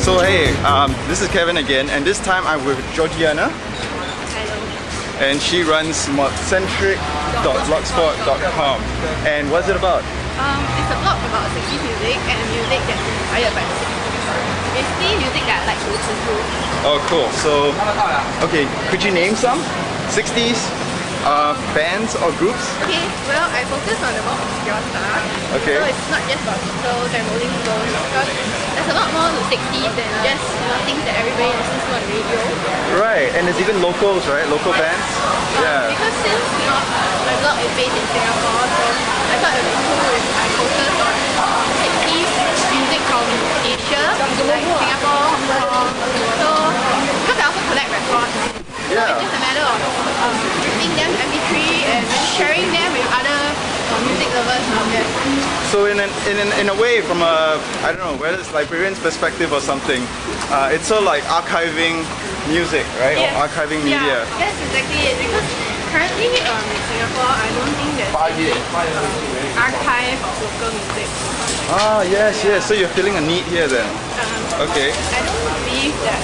So hey, this is Kevin again, and this time I'm with Georgiana. Hello. And she runs Modcentric.blogspot.com. And what's it about? It's a blog about 60s music and music that's inspired by the 60s. Basically music that I like to listen to. Oh cool, so, okay, could you name some 60s bands or groups? Okay, well I focus on the more obscure stuff. Okay. So it's not just about Beatles and Rolling Stones, because there's a lot more to 60s than just things that everybody listens to on the radio. Right, and there's even locals, right? Local bands? Yeah. Because since my blog is based in Singapore, so I thought it would be cool if I focus on 60s music from Asia, like Singapore, Hong Kong. So, because I also collect records, so it's just a matter of putting them to MP3 and sharing them with other music lovers out there. So in a way, from a, I don't know, whether it's librarian's perspective or something, it's sort of like archiving music, right? Yes. Or archiving media. Yeah, that's exactly it. Because currently in Singapore, I don't think there's archive of local music. Ah, yes. So you're feeling a need here then? Okay. I don't believe that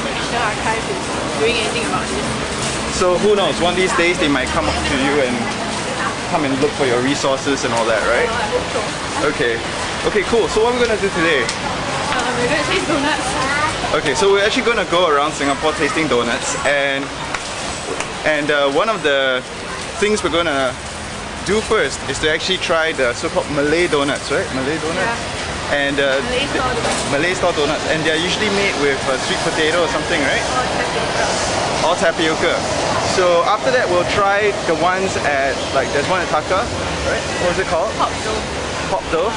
National Archive is doing anything about this. So who knows, one of these days they might come up to you and come and look for your resources and all that, right? I hope so. Okay, cool. So what are we going to do today? We're going to taste donuts. Okay, so we're actually going to go around Singapore tasting donuts, and one of the things we're going to do first is to actually try the so-called Malay donuts, right? Malay donuts? Yeah. And Malay style donuts, and they're usually made with sweet potato or something, right? Or tapioca. So after that, we'll try the ones at, like, there's one at Taka, right? What was it called? Pop dough. Pop dough.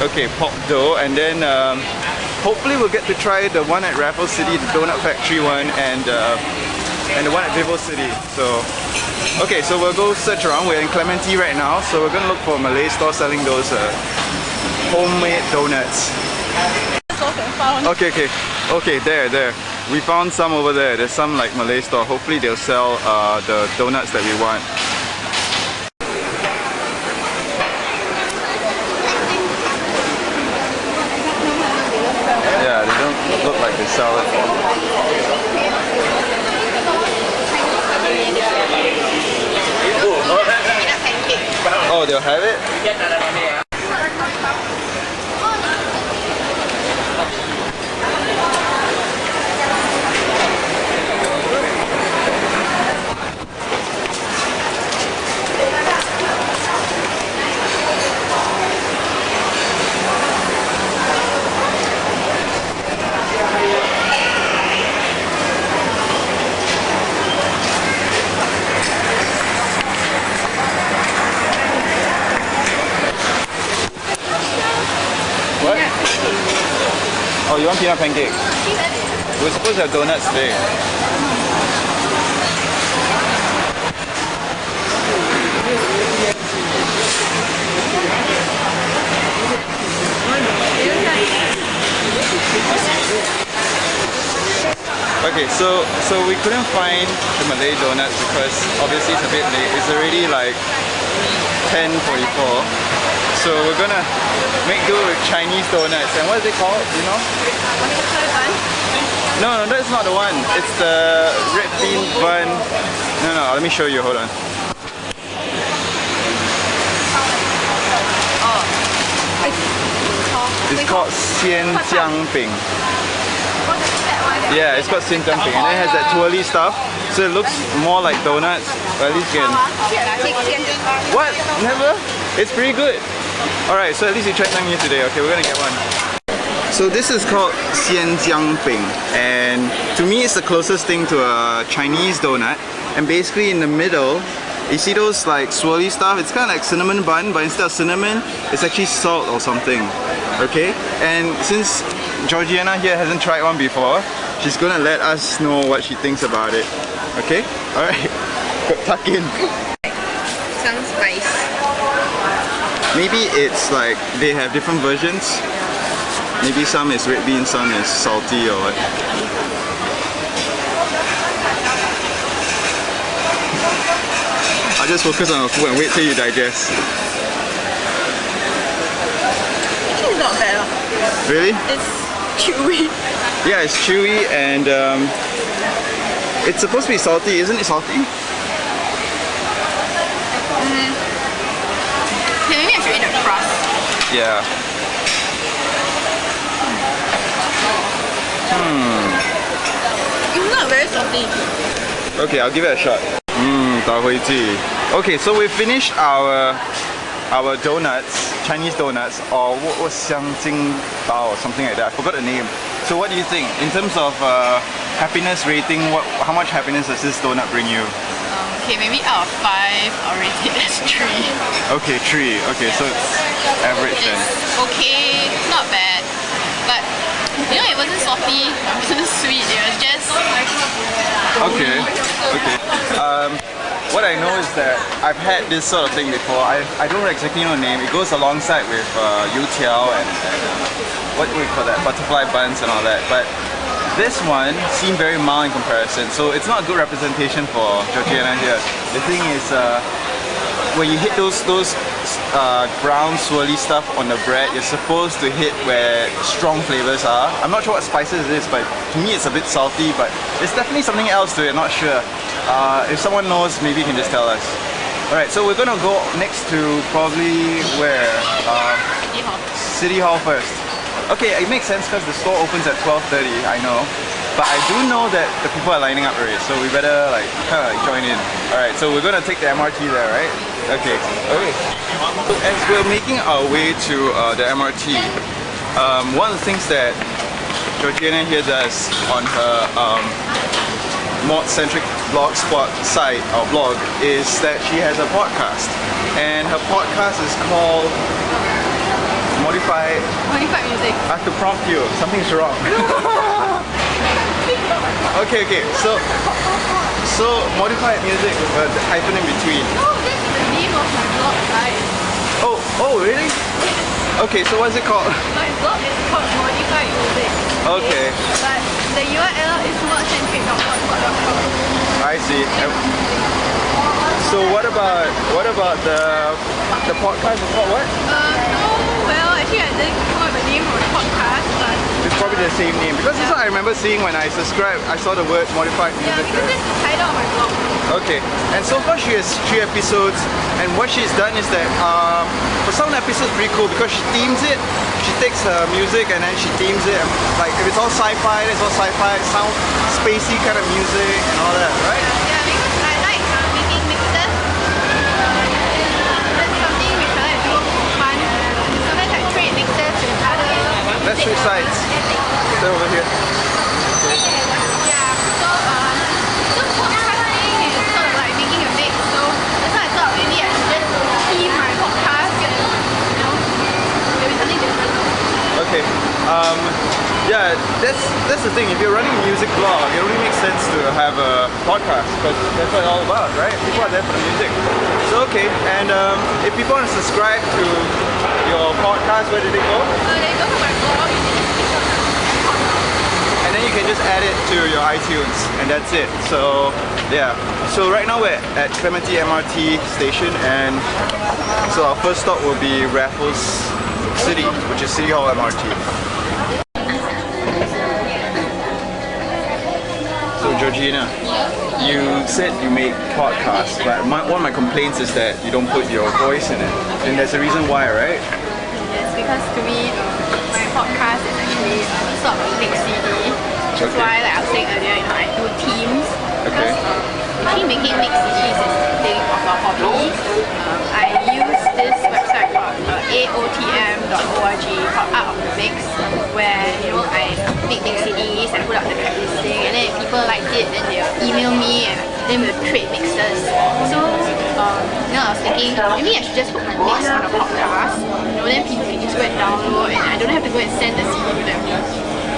Okay, pop dough, and then hopefully we'll get to try the one at Raffles City, the Donut Factory one, and the one at Vivo City. So, okay, so we'll go search around. We're in Clementi right now, so we're gonna look for a Malay store selling those homemade donuts. Okay, there. We found some over there. There's some like Malay store. Hopefully they'll sell the donuts that we want. Yeah, they don't look like they sell it. Oh, they'll have it? What? Oh, you want peanut pancake? We're supposed to have donuts today. Okay, so we couldn't find the Malay donuts because obviously it's a bit late. It's already like 10:44. So we're gonna make do with Chinese donuts. And what is it called? You know? No, that's not the one. It's the red bean bun. No, let me show you. Hold on. It's called Xian Jiang Bing. Yeah, it's called Xian Jiang Bing, and it has that twirly stuff, so it looks more like donuts. But at least you can. What? Never? It's pretty good. Alright, so at least you tried something new today. Okay, we're gonna get one. So this is called xianjiangbing, and to me it's the closest thing to a Chinese donut. And basically in the middle, you see those like swirly stuff? It's kind of like cinnamon bun, but instead of cinnamon, it's actually salt or something. Okay? And since Georgiana here hasn't tried one before, she's gonna let us know what she thinks about it. Okay? Alright. Tuck in. Some spice. Maybe it's like they have different versions. Maybe some is red bean, some is salty or what. I'll just focus on the food and wait till you digest. It's not bad. Really? It's chewy. Yeah, it's chewy and it's supposed to be salty, isn't it salty? Yeah, maybe I should eat the crust. Yeah. It's not very salty. Okay, I'll give it a shot. Okay, so we finished our donuts, Chinese donuts, or what was xiangjing bao or something like that. I forgot the name. So what do you think in terms of happiness rating? How much happiness does this donut bring you? Okay, maybe out of 5, I'll rate it as 3. Okay, 3. Okay, so it's average then. It's okay, not bad, but you know, it wasn't salty, it wasn't sweet, it was just Okay. What I know is that I've had this sort of thing before. I don't exactly know the name. It goes alongside with youtiao and what do we call that? Butterfly buns and all that. But this one seemed very mild in comparison, so it's not a good representation for Georgiana here. The thing is, when you hit those brown swirly stuff on the bread, you're supposed to hit where strong flavors are. I'm not sure what spices it is, but to me it's a bit salty, but there's definitely something else to it, not sure. If someone knows, maybe you can just tell us. Alright, so we're gonna go next to probably where? City Hall first. Okay, it makes sense because the store opens at 12:30, I know. But I do know that the people are lining up already, so we better like kind of join in. Alright, so we're gonna take the MRT there, right? Okay. So as we're making our way to the MRT, one of the things that Georgiana here does on her Modcentric blogspot site or blog is that she has a podcast, and her podcast is called Modified music. I have to prompt you. Something's wrong. Okay. So modified music with a hyphen in between. Oh, that's the name of my blog site. Oh, really? Okay, so what's it called? My blog is called Modified Music. Okay. But the URL is modcentric.blogspot.com. I see. So what about the podcast? Is called what? Well, actually I didn't come up with a name for the podcast, but It's probably the same name because that's what I remember seeing when I subscribed. I saw the word modified yeah, music. because that's the title of my blog. Okay, and so far she has 3 episodes, and what she's done is that for some episodes pretty cool because she themes it. She takes her music and then she themes it. Like if it's all sci-fi, it's all sci-fi, sound spacey kind of music and all that, right? Yeah, because I like making mixes. That's something which I like to do for fun. Sometimes I trade mixes with other Let's switch sides. Stay over here. Yeah, so podcasting is sort of like making a mix. So that's why I thought maybe I should just theme my podcast. You know, maybe something different. Okay. Yeah, that's the thing. If you're running a music blog, it only makes sense to have a podcast because that's what it's all about, right? People are there for the music. So okay, and if people want to subscribe to your podcast, where do they go? They go to my blog and they just click on the And then you can just add it to your iTunes, and that's it. So yeah. So right now we're at Clementi MRT station, and so our first stop will be Raffles City, which is City Hall MRT. So Georgina, you said you make podcasts, but one of my complaints is that you don't put your voice in it, and there's a reason why, right? Yes, because to me, my podcast is actually sort of a mix CD. Which is why, like I was saying earlier, you know, I do teams. Because actually making mix CDs is something of a hobby. I use this website called aotm.org called Art of the Mix, where people liked it, then they'll email me and then we'll trade mixes. So I was thinking maybe I should just put my mix on a podcast. Then people can just go and download, and I don't have to go and send the CD to them.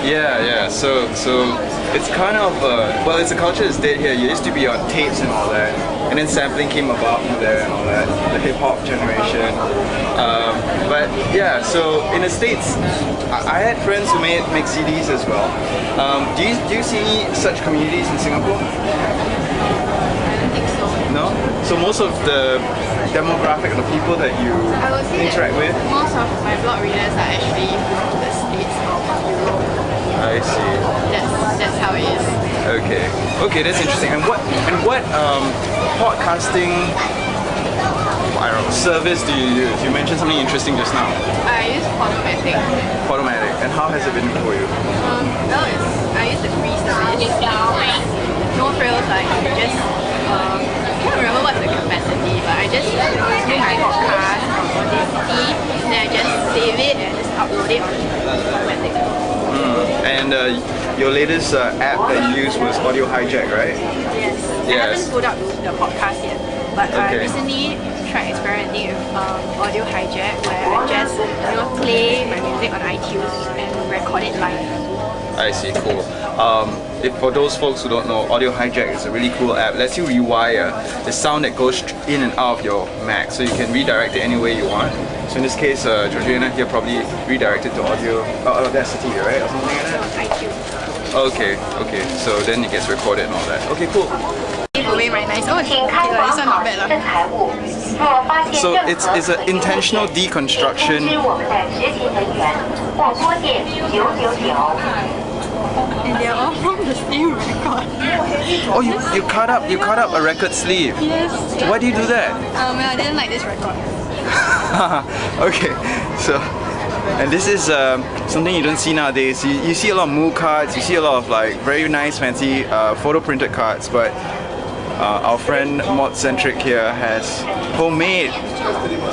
Yeah. So it's kind of well, it's a culture that's dead here. It used to be on tapes and all that, and then sampling came about from there and all that. The hip hop generation. But yeah, so in the States, I had friends who make CDs as well. Do you see any such communities in Singapore? I don't think so. No? So most of the demographic of the people that you I would say interact with? most of my blog readers are actually from the States or from Europe. I see. That's how it is. Okay, that's interesting. And what podcasting, I don't know, service do you use? You mentioned something interesting just now. I use Podomatic. Podomatic. And how has it been for you? I use the free service. No frills, I just I can't remember what's the capacity, but I just do my podcast from Modcentric, then I just save it and just upload it on Podomatic. And your latest app that you used was Audio Hijack, right? Yes. I haven't put up the podcast yet, but I recently tried experimenting with Audio Hijack, where I just play my music on iTunes and record it live. I see, cool. If for those folks who don't know, Audio Hijack is a really cool app. It lets you rewire the sound that goes in and out of your Mac, so you can redirect it any way you want. So in this case, Georgiana here probably redirected to Audacity, right, or something like that. iTunes. Okay. So then it gets recorded and all that. Okay, cool. Give away my nice. Oh, okay, this one not bad lah. So it's an intentional deconstruction. And they're all from the same record. Oh, you cut up a record sleeve. Yes. Why do you do that? Well, I didn't like this record. Okay, so and this is something you don't see nowadays. You see a lot of moo cards, you see a lot of like very nice fancy photo printed cards, but our friend Modcentric here has homemade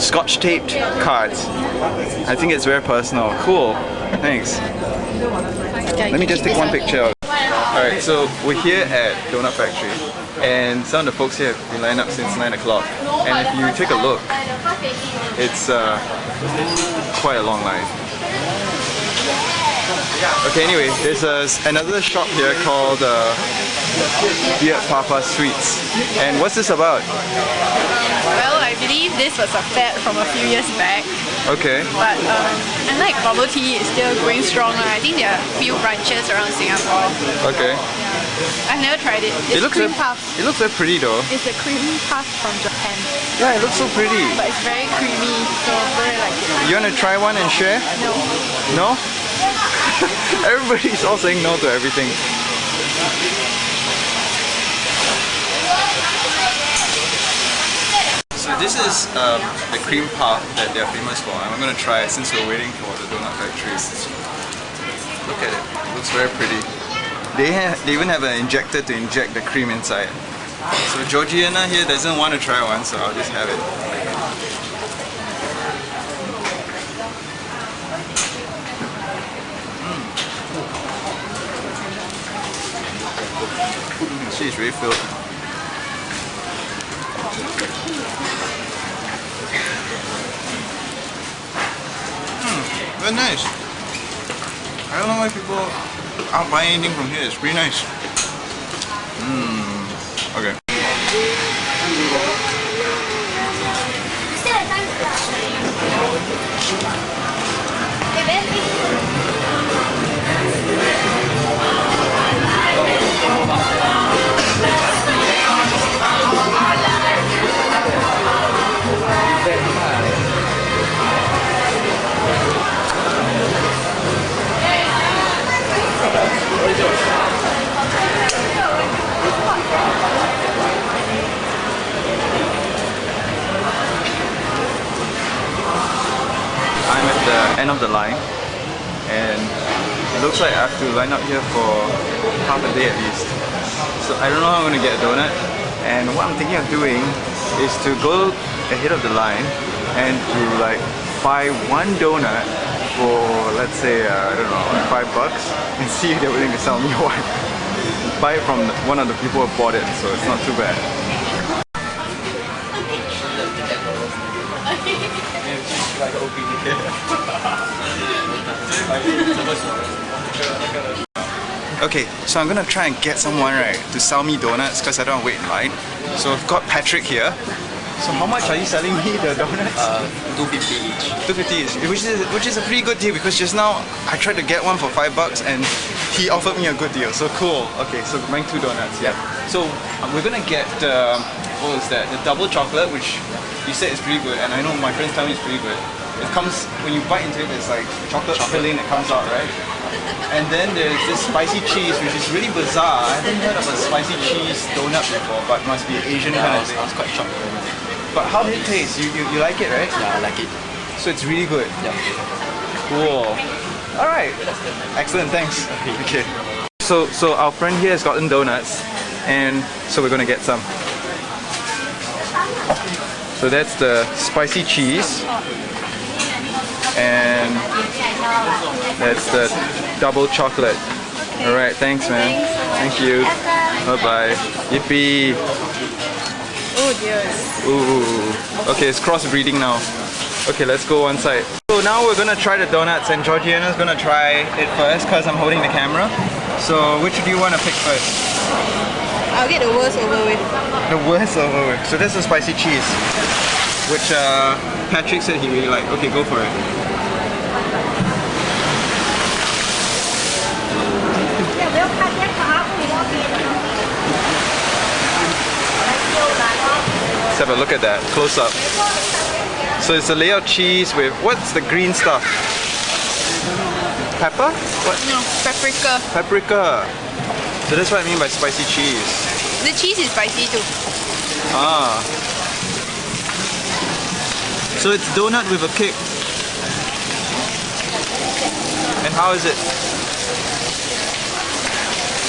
scotch taped cards. I think it's very personal. Cool, thanks. Let me just take one picture. Alright, so we're here at Donut Factory and some of the folks here have been lined up since 9 o'clock, and if you take a look, it's quite a long line. Okay, anyway, there's another shop here called Beard Papa Sweets. And what's this about? Well, I believe this was a fad from a few years back. Okay. But unlike bubble tea, it's still going strong. I think there are a few branches around Singapore. Okay. I've never tried it. It's cream puff. It looks very pretty though. It's a cream puff from Japan. Yeah, it looks so pretty. But it's very creamy, so I really like it. You want to try one and share? No. No? Everybody's all saying no to everything. So this is the cream puff that they're famous for, and I'm going to try it since we're waiting for the donut factories. Look at it, it looks very pretty. They even have an injector to inject the cream inside. So Georgiana here doesn't want to try one, so I'll just have it. See, it's really filled. Very nice. I don't know why people aren't buying anything from here. It's pretty nice. Okay. I'm at the end of the line, and it looks like I have to line up here for half a day at least. So I don't know how I'm going to get a donut, and what I'm thinking of doing is to go ahead of the line and to like buy one donut for, let's say, I don't know, like $5 and see if they're willing to sell me one. buy it from one of the people who bought it, so it's not too bad. Okay, so I'm gonna try and get someone to sell me donuts because I don't want to wait in line. So I've got Patrick here. So how much are you selling me the donuts? 250 each. 250 each, which is a pretty good deal because just now I tried to get one for $5 and he offered me a good deal. So cool. Okay, so bring 2 donuts. Yeah. So we're gonna get what was that? The double chocolate, which you said is pretty good, and I know my friends tell me it's pretty good. It comes when you bite into it. There's like chocolate filling that comes out, right? And then there's this spicy cheese, which is really bizarre. I haven't heard of a spicy cheese donut before, but it must be Asian kind of thing. I was quite shocked. But how did it taste? You like it, right? Yeah, I like it. So it's really good. Yeah. Cool. All right. Excellent. Thanks. Okay. So our friend here has gotten donuts, and so we're gonna get some. So that's the spicy cheese, and that's the double chocolate. All right. Thanks, man. Thank you. Bye bye. Yippee. Oh dear. Ooh. Okay, it's crossbreeding now. Okay, let's go one side. So now we're gonna try the donuts, and Georgiana's gonna try it first because I'm holding the camera. So which do you want to pick first? I'll get the worst over with. The worst over with. So that's the spicy cheese, which Patrick said he really liked. Okay, go for it. Let's have a look at that, close up. So it's a layer of cheese with, what's the green stuff? Pepper? What? No, paprika. Paprika. So that's what I mean by spicy cheese. The cheese is spicy too. Ah. So it's donut with a kick. And how is it?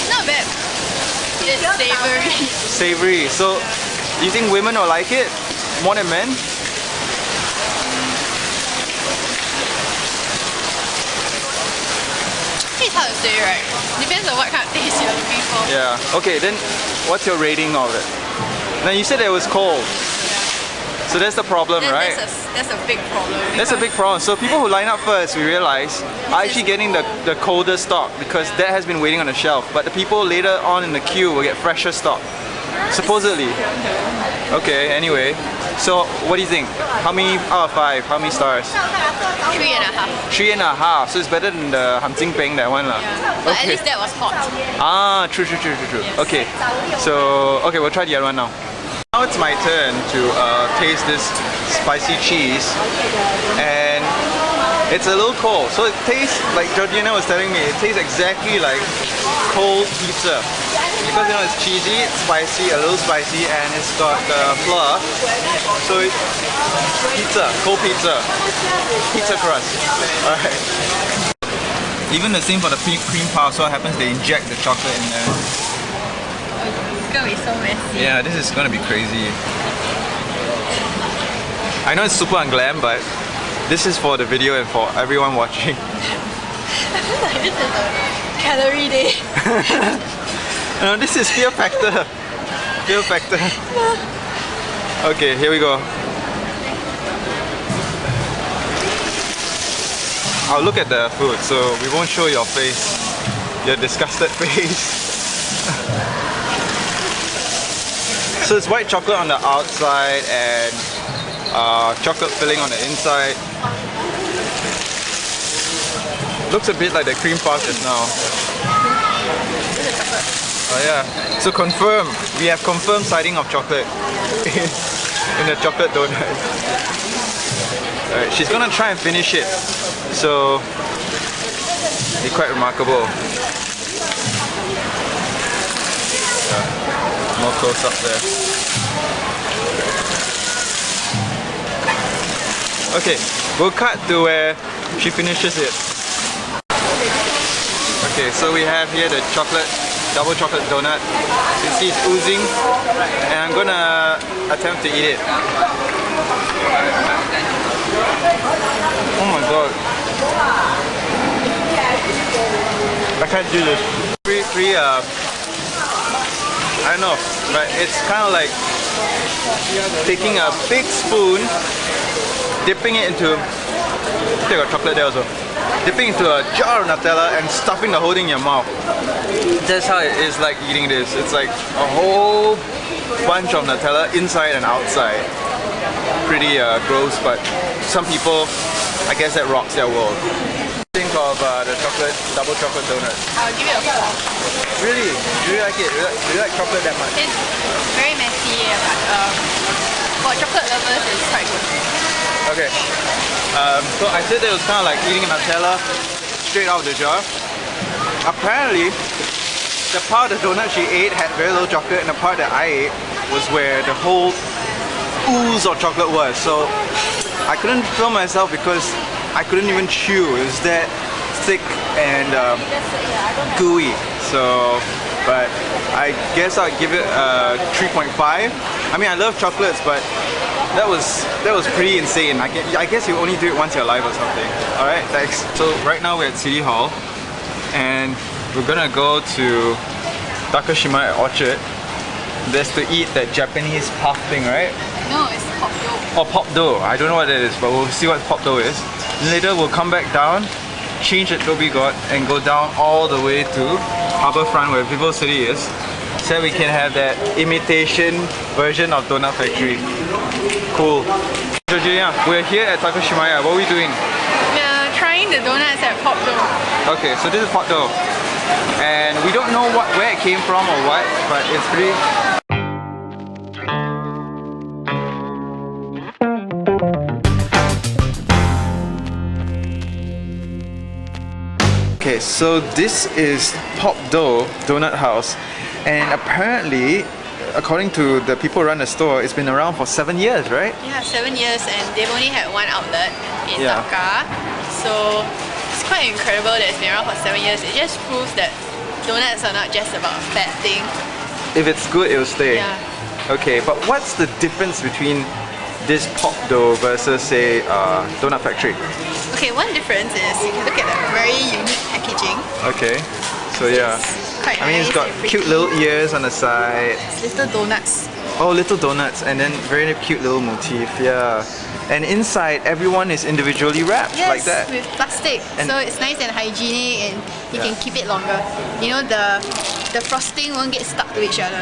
Not bad. It's savory. Savory. So you think women will like it more than men? It's hard to say, right? Depends on what kind of taste you're looking for. Yeah. Okay, then what's your rating of it? Now you said it was cold. So that's the problem, right? That's a big problem. That's a big problem. So people who line up first, we realize, are actually getting the colder stock because that has been waiting on the shelf. But the people later on in the queue will get fresher stock. Supposedly. Okay, anyway. So what do you think? How many out of 5? How many stars? 3.5. 3.5. So it's better than the Ham Jing Peng, that one. But at least that was hot. Ah, true. Yes. Okay. So, okay, we'll try the other one now. Now it's my turn to taste this spicy cheese, and it's a little cold. So it tastes, like Georgiana was telling me, it tastes exactly like cold pizza. Because you know it's cheesy, it's spicy, a little spicy, and it's got flour. So it's pizza, cold pizza, pizza crust. Alright. Even the same for the cream puff, so what happens, they inject the chocolate in there. It's gonna be so messy. Yeah, this is gonna be crazy. I know it's super unglam, but this is for the video and for everyone watching. I feel like this is a calorie day. No, this is fear factor. Fear factor. Okay, here we go. I'll look at the food, so we won't show your face. Your disgusted face. So it's white chocolate on the outside and chocolate filling on the inside. Looks a bit like the cream puff just now. Oh yeah. So confirm. We have confirmed sighting of chocolate in the chocolate donut. Alright, she's gonna try and finish it. So it's quite remarkable. More close up there. Okay, we'll cut to where she finishes it. Okay, so we have here the double chocolate donut. You can see it's oozing, and I'm gonna attempt to eat it. Oh my god. I can't do this. I don't know, but it's kind of like taking a big spoon, dipping it into, I think I got chocolate there also, dipping into a jar of Nutella and stuffing the whole thing in your mouth. That's how it is like eating this. It's like a whole bunch of Nutella inside and outside. Pretty gross, but some people, I guess that rocks their world. Think of the double chocolate donut. I'll give it a 4. Really? Do you like it? Do you like chocolate that much? It's very messy, but for chocolate lovers, it's quite good. Okay. So I said that it was kind of like eating Nutella straight out of the jar. Apparently, the part of the donut she ate had very little chocolate, and the part that I ate was where the whole ooze of chocolate was. So I couldn't film myself because I couldn't even chew. It was that thick and gooey. So, but I guess I'd give it a 3.5. I mean, I love chocolates, but that was pretty insane. I guess you only do it once in your life or something. Alright, thanks. So right now we're at City Hall and we're gonna go to Takashima at Orchard. There's to eat that Japanese puff thing, right? No, it's pop dough. Oh, pop dough. I don't know what that is, but we'll see what pop dough is. Later we'll come back down, change at Dhoby Ghaut and go down all the way to Harbourfront where Vivo City is, so we can have that imitation version of Donut Factory. Cool. Georgiana, we're here at Takashima. What are we doing? We're trying the donuts at Pop Dough. Okay, so this is pop dough. And we don't know where it came from or what, but it's pretty... Okay, so this is Pop Dough Donut House, and apparently, according to the people who run the store, it's been around for 7 years, right? Yeah, 7 years, and they've only had one outlet in Yeah. Dhaka. So it's quite incredible that it's been around for 7 years. It just proves that donuts are not just about a fat thing. If it's good, it will stay. Yeah. Okay, but what's the difference between this Pop Dough versus, say, Donut Factory? Okay, one difference is you can look at the very unique packaging. Okay, so yeah. Quite I mean, it's nice got and cute pretty. little ears on the side. It's little donuts. Oh, little donuts, and then very cute little motif, yeah. And inside, everyone is individually wrapped Yes, like that. with plastic. And- so it's nice and hygienic and you Yeah. can keep it longer. You know, the frosting won't get stuck to each other.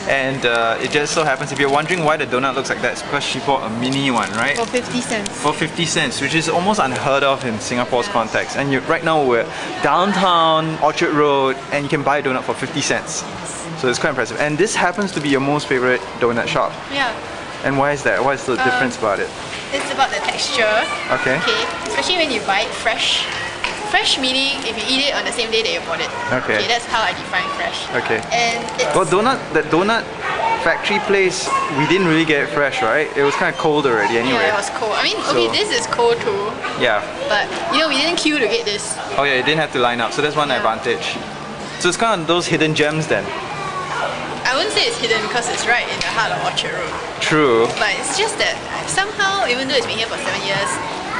And it just so happens, if you're wondering why the donut looks like that, it's because she bought a mini one, right? For 50 cents. For 50 cents, which is almost unheard of in Singapore's context. And right now we're downtown Orchard Road, and you can buy a donut for 50 cents. So it's quite impressive. And this happens to be your most favorite donut shop. Yeah. And why is that? What is the difference about it? It's about the texture. Okay. Okay. Especially when you buy it fresh. Fresh meaning if you eat it on the same day that you bought it. Okay. That's how I define fresh. Okay. And it's Well, that donut factory place, we didn't really get it fresh, right? It was kind of cold already anyway. yeah, it was cold. I mean, okay, So- this is cold too, Yeah. but you know, we didn't queue to get this. Oh yeah, it didn't have to line up, so that's one Yeah. advantage. So it's kind of those hidden gems then. I wouldn't say it's hidden because it's right in the heart of Orchard Road. True. But it's just that somehow, even though it's been here for 7 years,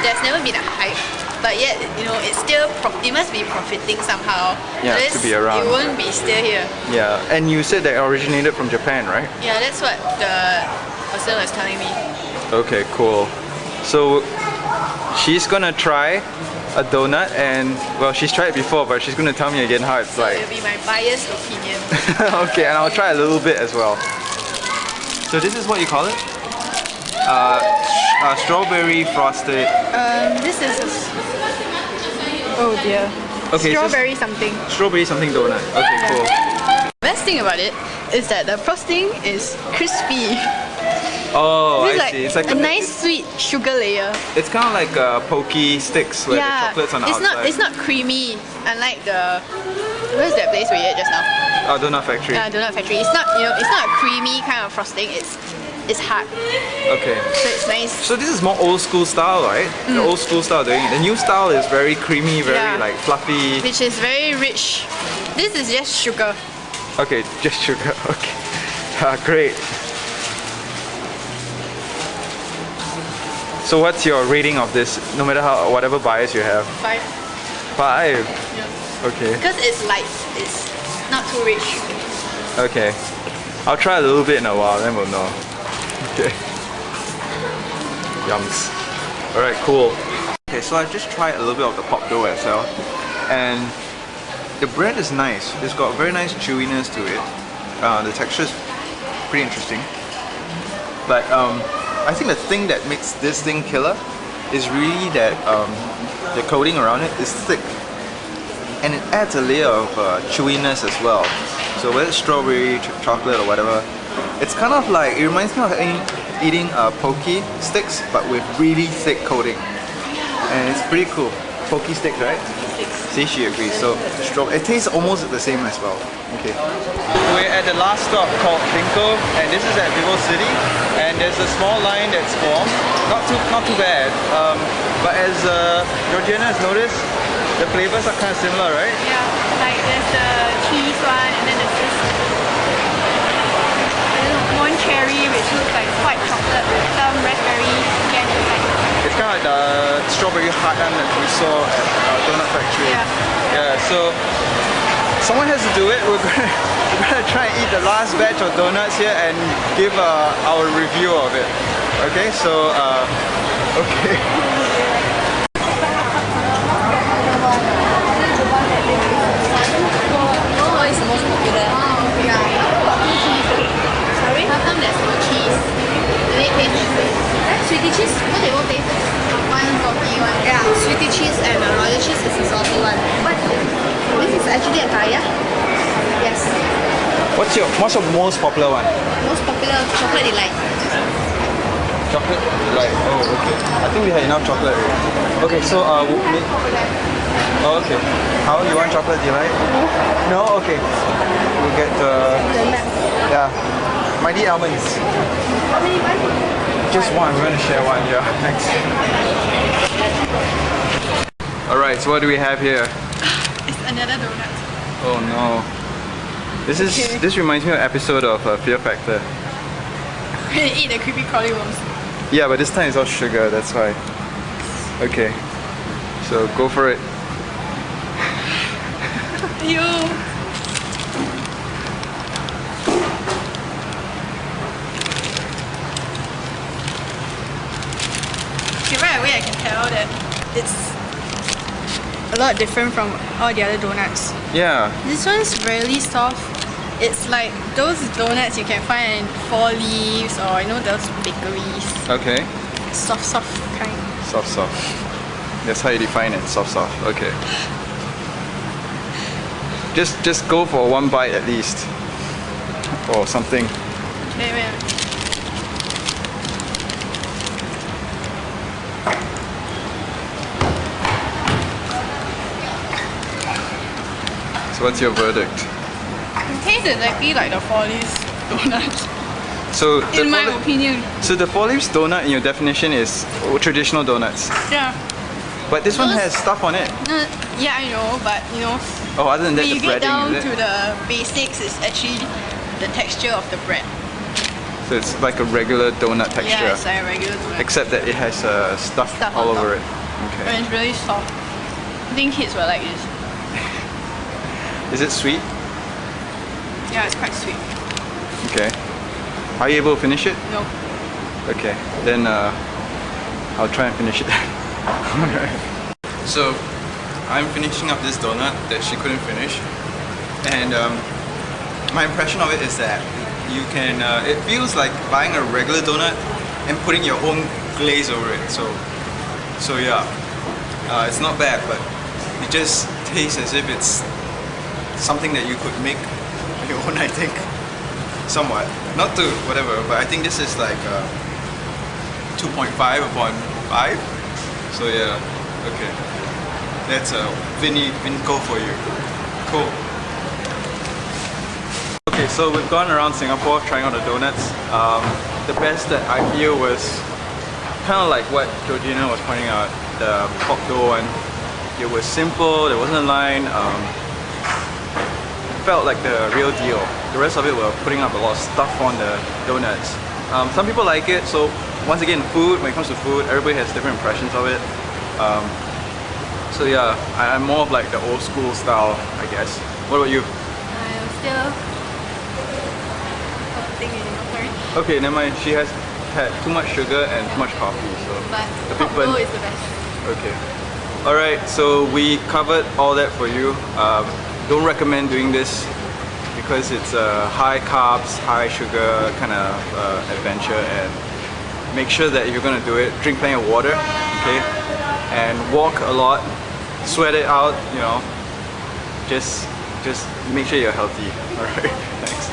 there's never been a hype. But yet, you know, it's still it must be profiting somehow. Yeah, Unless to be around. It won't be still here. Yeah, and you said that it originated from Japan, right? Yeah, that's what the person was telling me. Okay, cool. So she's gonna try a donut, and well, she's tried it before, but she's gonna tell me again how it's So like. it'll be my biased opinion. Okay, and I'll try a little bit as well. So this is what you call it? Strawberry frosted. This is oh dear. Okay, so- Strawberry something. Strawberry something donut. Okay, cool. Best thing about it is that the frosting is crispy. Oh, This is I see. It's like a nice sweet sugar layer. It's kind of like pokey sticks where the chocolate's on the it's outside. not creamy, unlike the where's that place we ate just now? Oh, Donut Factory. Donut Factory. It's not it's not a creamy kind of frosting. It's hard, Okay. so it's nice. So this is more old school style, right? The old school style doing it. The new style is very creamy, very Yeah. like fluffy. Which is very rich. This is just sugar. Okay, just sugar. Okay. Great. So what's your rating of this? No matter whatever bias you have. 5. 5. Yeah. Okay. Because it's light. It's not too rich. Okay. I'll try a little bit in a while, then we'll know. Okay. Yums. Alright, cool. Okay, so I just tried a little bit of the pop dough as well. And the bread is nice. It's got very nice chewiness to it. The texture is pretty interesting. But I think the thing that makes this thing killer is really that the coating around it is thick. And it adds a layer of chewiness as well. So whether it's strawberry, chocolate or whatever, it's kind of like, it reminds me of eating poke sticks but with really thick coating. And it's pretty cool. Poke sticks, right? See, she agrees. So it tastes almost the same as well. Okay. We're at the last stop called Binko, and this is at Vivo City. And there's a small line that's formed. Not too bad. But as Georgiana has noticed, the flavors are kind of similar, right? Yeah, like there's the cheese one, and then there's this one cherry which looks like white chocolate with some raspberry jam inside. It's kind of like the strawberry hot one that we saw at Donut Factory. Yeah, so someone has to do it. We're gonna try and eat the last batch of donuts here and give our review of it. Okay, so okay. What is the most popular? Sorry? How come there's no cheese? Do they taste sweetie cheese? No, they won't taste one salty one. Yeah, sweetie cheese and royal cheese is the salty one. But this is actually a kaya. Yes. What's your most popular one? Most popular chocolate delight. Chocolate delight. Oh, okay. I think we had enough chocolate already. Okay, so oh, okay. How you want chocolate delight? No. Okay. We'll get yeah. Mighty almonds. How many buns? Just one. We're gonna share one. Yeah. Thanks. All right. So what do we have here? It's another donut. Oh no. This reminds me of an episode of Fear Factor. We're gonna eat the creepy crawly worms. Yeah, but this time it's all sugar. That's why. Okay. So go for it. Ew. Okay, right away I can tell that it's a lot different from all the other donuts. Yeah. This one's really soft. It's like those donuts you can find in Four Leaves or you know those bakeries. Okay. Soft kind. Soft. That's how you define it. Soft. Okay. Just go for one bite at least, or something. Okay, wait. So what's your verdict? It tastes exactly like the Four Leaves donut. So In my opinion. So the Four Leaves donut in your definition is traditional donuts. Yeah. But this one has stuff on it. Yeah, I know, but you know, Oh, other than that, when the you get breading, down is to it? the basics, it's actually the texture of the bread. So it's like a regular donut texture. Yeah, it's like a regular donut. Except that it has stuff Stuff all on over top. it. And Okay. it's really soft. I think kids will like this. Is it sweet? Yeah, it's quite sweet. Okay. Are you able to finish it? No. Okay. Then I'll try and finish it. Alright. So I'm finishing up this donut that she couldn't finish, and my impression of it is that you can. It feels like buying a regular donut and putting your own glaze over it. So yeah, it's not bad, but it just tastes as if it's something that you could make on your own. I think somewhat, not to whatever, but I think this is like 2.5 upon 5. So yeah, okay. That's a Vinco for you. Cool. Okay, so we've gone around Singapore trying out the donuts. The best that I feel was kind of like what Georgiana was pointing out, the pop dough one. It was simple, there wasn't a line. Felt like the real deal. The rest of it were putting up a lot of stuff on the donuts. Some people like it, so once again, food, when it comes to food, everybody has different impressions of it. So yeah, I'm more of like the old school style, I guess. What about you? I'm still thing anymore. Sorry. Okay, never mind. She has had too much sugar and too much coffee, so But a bit hot burnt. dough is the best. Okay. Alright, so we covered all that for you. Don't recommend doing this because it's a high carbs, high sugar kind of adventure, and make sure that if you're going to do it, drink plenty of water, okay? And walk a lot, sweat it out, you know. Just make sure you're healthy. Alright, thanks.